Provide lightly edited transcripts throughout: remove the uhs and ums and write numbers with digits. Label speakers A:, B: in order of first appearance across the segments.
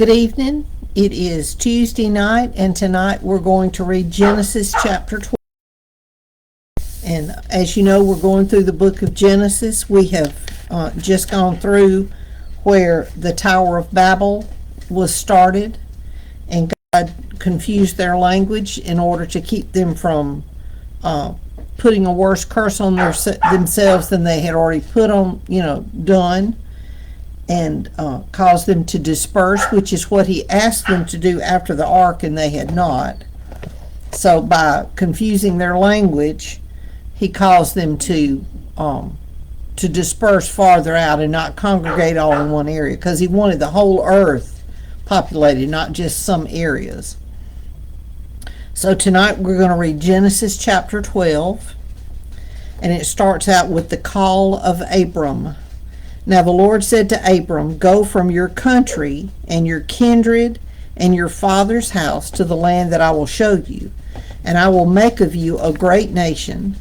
A: Good evening. It is Tuesday night, and tonight we're going to read Genesis chapter 12. And as you know, we're going through the book of Genesis. We have just gone through where the Tower of Babel was started, and God confused their language in order to keep them from putting a worse curse on themselves than they had already done. And caused them to disperse, which is what he asked them to do after the ark, and they had not. So by confusing their language, he caused them to disperse farther out and not congregate all in one area, because he wanted the whole earth populated, not just some areas. So tonight we're going to read Genesis chapter 12, and it starts out with the call of Abram. Now the Lord said to Abram, "Go from your country and your kindred and your father's house to the land that I will show you, and I will make of you a great nation,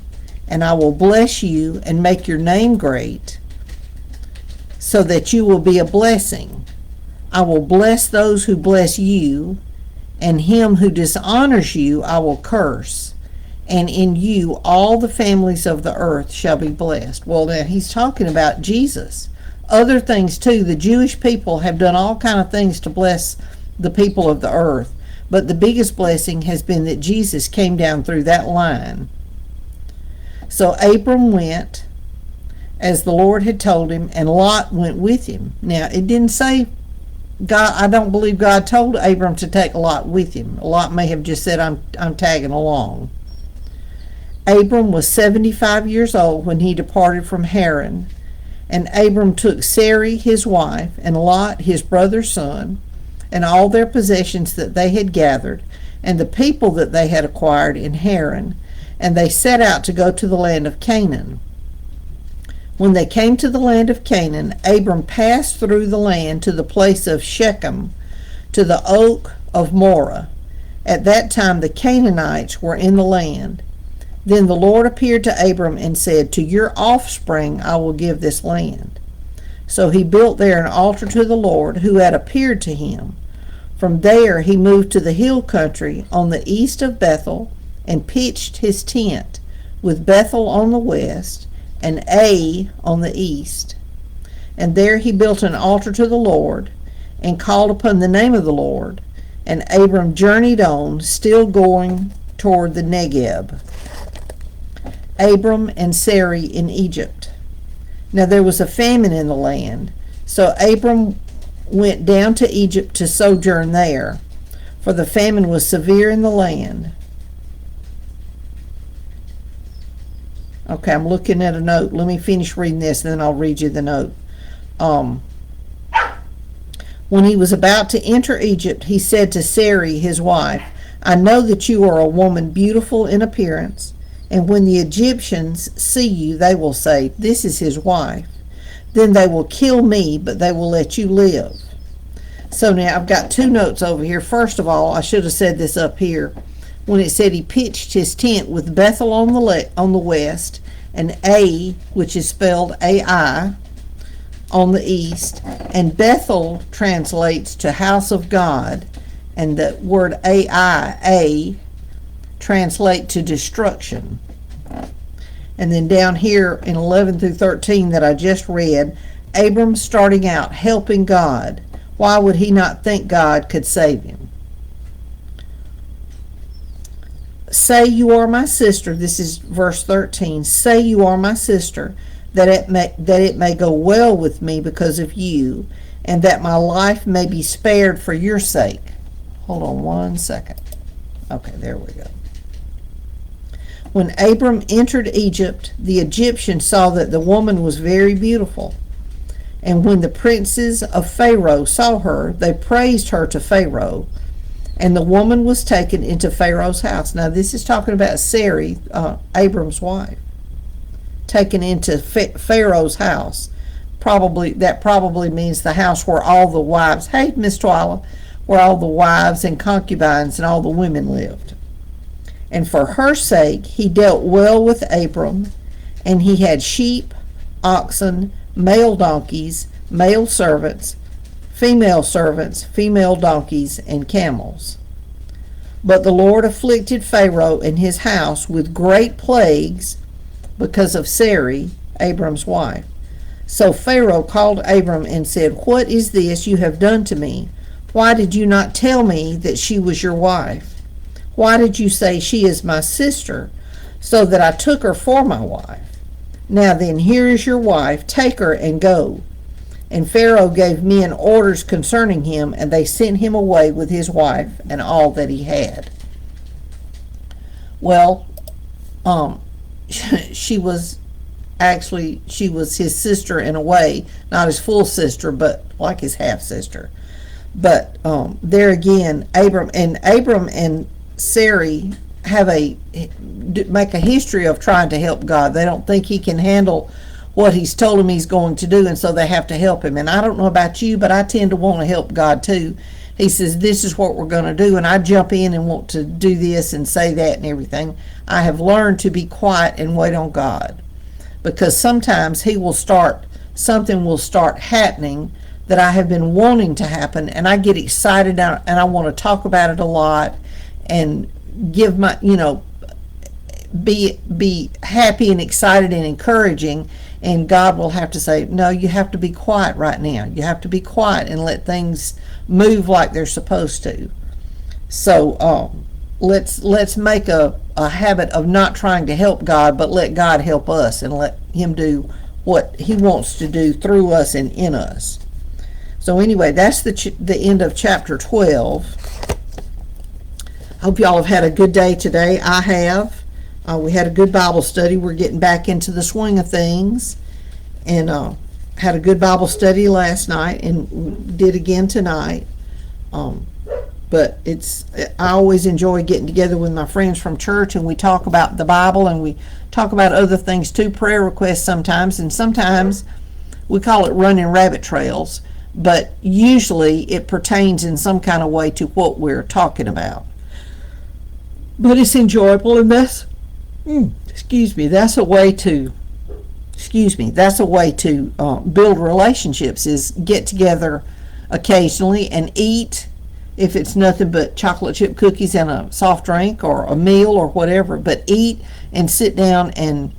A: and I will bless you and make your name great, so that you will be a blessing. I will bless those who bless you, and him who dishonors you I will curse, and in you all the families of the earth shall be blessed." Well, now he's talking about Jesus. Other things too. The Jewish people have done all kind of things to bless the people of the earth, but the biggest blessing has been that Jesus came down through that line. So Abram went as the Lord had told him, and Lot went with him. Now it didn't say God. I don't believe God told Abram to take Lot with him. Lot may have just said, I'm tagging along. Abram was 75 years old when he departed from Haran. And Abram took Sarai his wife, and Lot his brother's son, and all their possessions that they had gathered, and the people that they had acquired in Haran, and they set out to go to the land of Canaan. When they came to the land of Canaan, Abram passed through the land to the place of Shechem, to the oak of Moreh. At that time the Canaanites were in the land. Then the Lord appeared to Abram and said, "To your offspring I will give this land." So he built there an altar to the Lord who had appeared to him. From there he moved to the hill country on the east of Bethel and pitched his tent, with Bethel on the west and Ai on the east. And there he built an altar to the Lord and called upon the name of the Lord. And Abram journeyed on, still going toward the Negeb. Abram and Sarai in Egypt. Now there was a famine in the land, so Abram went down to Egypt to sojourn there, for the famine was severe in the land. Okay, I'm looking at a note. Let me finish reading this, and then I'll read you the note. When he was about to enter Egypt, he said to Sarai his wife, "I know that you are a woman beautiful in appearance, and when the Egyptians see you, they will say, 'This is his wife.' Then they will kill me, but they will let you live." So now I've got two notes over here. First of all, I should have said this up here. When it said he pitched his tent with Bethel on the west and Ai, which is spelled Ai, on the east, and Bethel translates to house of God, and the word Ai, translate to destruction. And then down here in 11 through 13 that I just read, Abram starting out helping God. Why would he not think God could save him? "Say you are my sister," this is verse 13, "say you are my sister, that it may go well with me because of you, and that my life may be spared for your sake." Hold on one second. Okay, there we go. When Abram entered Egypt, the Egyptians saw that the woman was very beautiful. And when the princes of Pharaoh saw her, they praised her to Pharaoh. And the woman was taken into Pharaoh's house. Now this is talking about Sarai, Abram's wife, taken into Pharaoh's house. That probably means the house where all the wives, hey Miss Twyla, where all the wives and concubines and all the women lived. And for her sake he dealt well with Abram, and he had sheep, oxen, male donkeys, male servants, female servants, female donkeys, and camels. But the Lord afflicted Pharaoh and his house with great plagues because of Sarai, Abram's wife. So Pharaoh called Abram and said, "What is this you have done to me? Why did you not tell me that she was your wife? Why did you say she is my sister, so that I took her for my wife? Now then, here is your wife, take her and go." And Pharaoh gave men orders concerning him, and they sent him away with his wife and all that he had. Well, she was his sister in a way, not his full sister, but like his half sister. But there again, Abram and Sarai make a history of trying to help God. They don't think he can handle what he's told him he's going to do, and so they have to help him. And I don't know about you, but I tend to want to help God too. He says, this is what we're going to do, and I jump in and want to do this and say that and everything. I have learned to be quiet and wait on God, because sometimes something will start happening that I have been wanting to happen, and I get excited and I want to talk about it a lot and give my, be happy and excited and encouraging. And God will have to say, no, you have to be quiet right now. You have to be quiet and let things move like they're supposed to. So let's make a habit of not trying to help God, but let God help us and let him do what he wants to do through us and in us. So anyway, that's the end of chapter 12. I hope y'all have had a good day today. I have. We had a good Bible study. We're getting back into the swing of things, and had a good Bible study last night and did again tonight. But I always enjoy getting together with my friends from church, and we talk about the Bible, and we talk about other things too, prayer requests sometimes, and sometimes we call it running rabbit trails, but usually it pertains in some kind of way to what we're talking about. But it's enjoyable, and that's a way to build relationships, is get together occasionally and eat, if it's nothing but chocolate chip cookies and a soft drink or a meal or whatever, but eat and sit down and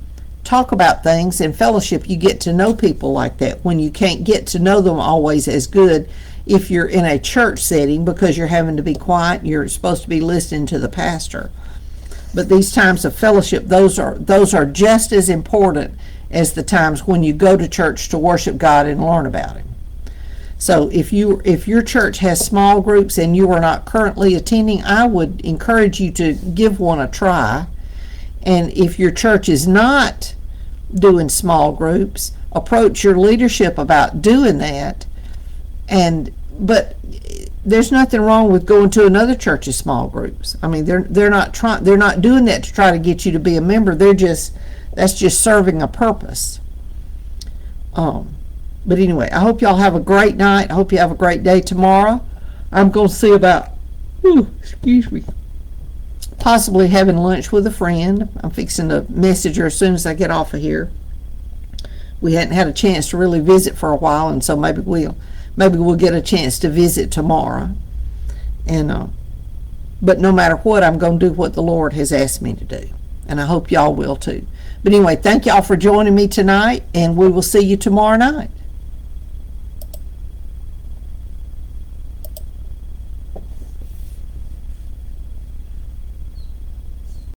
A: talk about things and fellowship. You get to know people like that when you can't get to know them always as good if you're in a church setting, because you're having to be quiet. You're supposed to be listening to the pastor. But these times of fellowship, those are just as important as the times when you go to church to worship God and learn about him. So if your church has small groups and you are not currently attending, I would encourage you to give one a try. And if your church is not doing small groups, approach your leadership about doing that. But there's nothing wrong with going to another church's small groups. I mean, they're not doing that to try to get you to be a member. That's just serving a purpose. But anyway, I hope y'all have a great night. I hope you have a great day tomorrow. I'm going to see about, possibly having lunch with a friend. I'm fixing to message her as soon as I get off of here. We hadn't had a chance to really visit for a while, and so maybe we'll get a chance to visit tomorrow. And but no matter what, I'm going to do what the Lord has asked me to do, and I hope y'all will too. But anyway, thank y'all for joining me tonight, and we will see you tomorrow night.